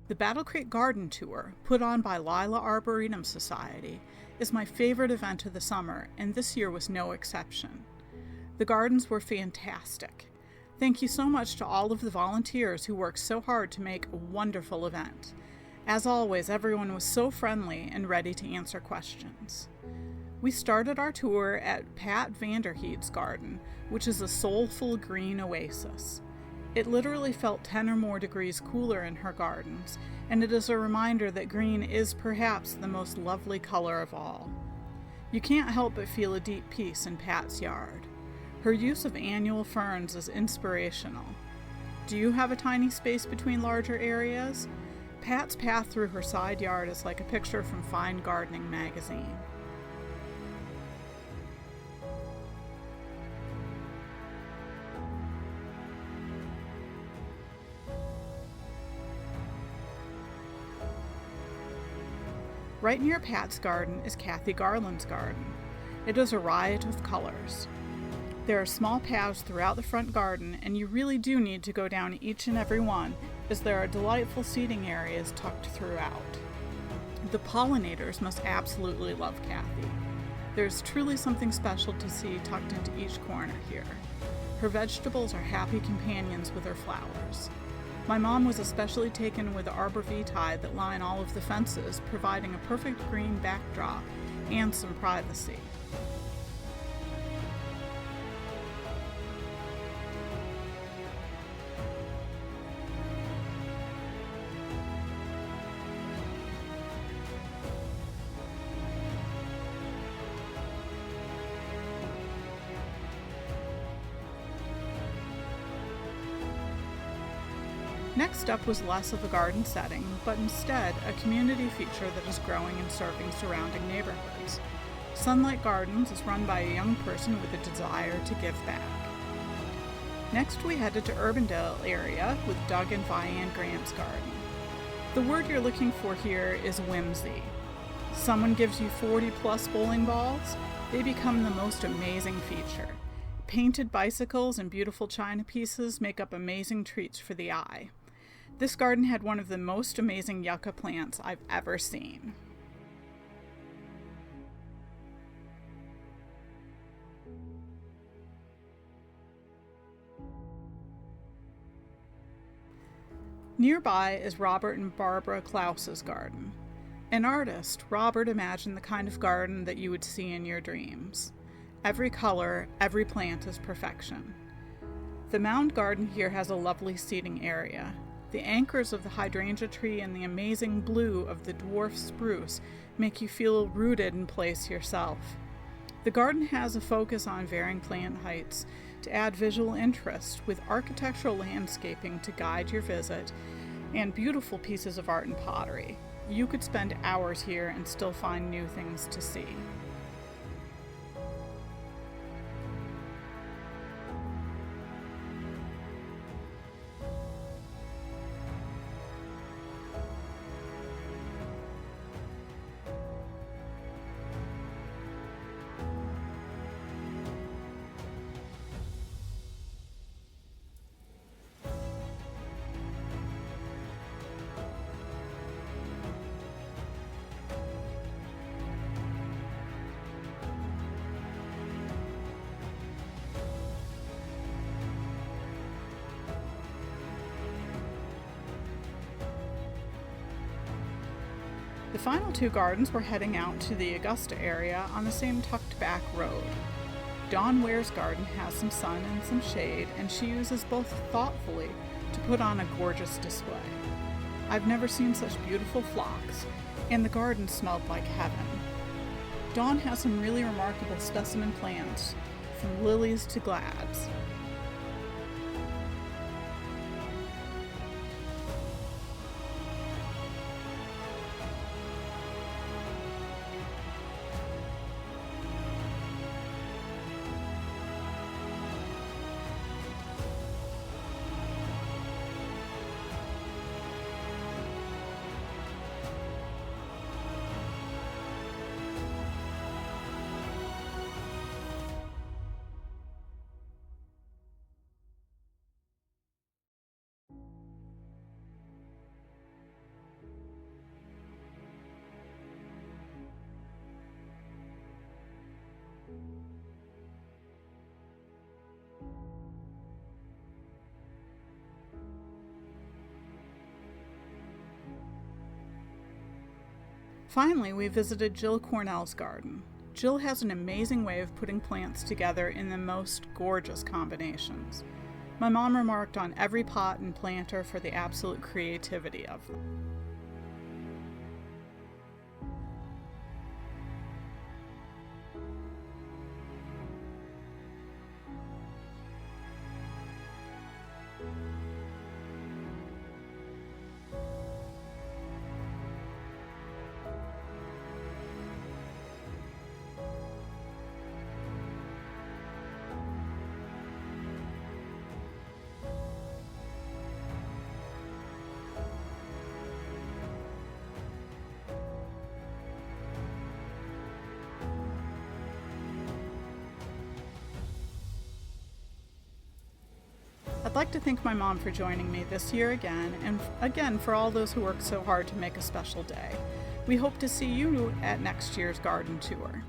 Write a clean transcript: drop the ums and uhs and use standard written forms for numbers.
The Battle Creek Garden Tour, put on by Leila Arboretum Society, is my favorite event of the summer, and this year was no exception. The gardens were fantastic. Thank you so much to all of the volunteers who worked so hard to make a wonderful event. As always, everyone was so friendly and ready to answer questions. We started our tour at Pat Vanderheed's garden, which is a soulful green oasis. It literally felt 10 or more degrees cooler in her gardens, and it is a reminder that green is perhaps the most lovely color of all. You can't help but feel a deep peace in Pat's yard. Her use of annual ferns is inspirational. Do you have a tiny space between larger areas? Pat's path through her side yard is like a picture from Fine Gardening magazine. Right near Pat's garden is Kathy Garland's garden. It is a riot of colors. There are small paths throughout the front garden, and you really do need to go down each and every one, as there are delightful seating areas tucked throughout. The pollinators must absolutely love Kathy. There's truly something special to see tucked into each corner here. Her vegetables are happy companions with her flowers. My mom was especially taken with the arbor vitae that line all of the fences, providing a perfect green backdrop and some privacy. Next up was less of a garden setting, but instead a community feature that is growing and serving surrounding neighborhoods. Sunlight Gardens is run by a young person with a desire to give back. Next we headed to Urbandale area with Doug and Vianne Graham's garden. The word you're looking for here is whimsy. Someone gives you 40 plus bowling balls, they become the most amazing feature. Painted bicycles and beautiful china pieces make up amazing treats for the eye. This garden had one of the most amazing yucca plants I've ever seen. Nearby is Robert and Barbara Klaus's garden. An artist, Robert imagined the kind of garden that you would see in your dreams. Every color, every plant is perfection. The mound garden here has a lovely seating area. The anchors of the hydrangea tree and the amazing blue of the dwarf spruce make you feel rooted in place yourself. The garden has a focus on varying plant heights to add visual interest, with architectural landscaping to guide your visit and beautiful pieces of art and pottery. You could spend hours here and still find new things to see. The final two gardens were heading out to the Augusta area on the same tucked back road. Dawn Ware's garden has some sun and some shade, and she uses both thoughtfully to put on a gorgeous display. I've never seen such beautiful phlox, and the garden smelled like heaven. Dawn has some really remarkable specimen plants, from lilies to glads. Finally, we visited Jill Cornell's garden. Jill has an amazing way of putting plants together in the most gorgeous combinations. My mom remarked on every pot and planter for the absolute creativity of them. I'd like to thank my mom for joining me this year again, and again for all those who worked so hard to make a special day. We hope to see you at next year's garden tour.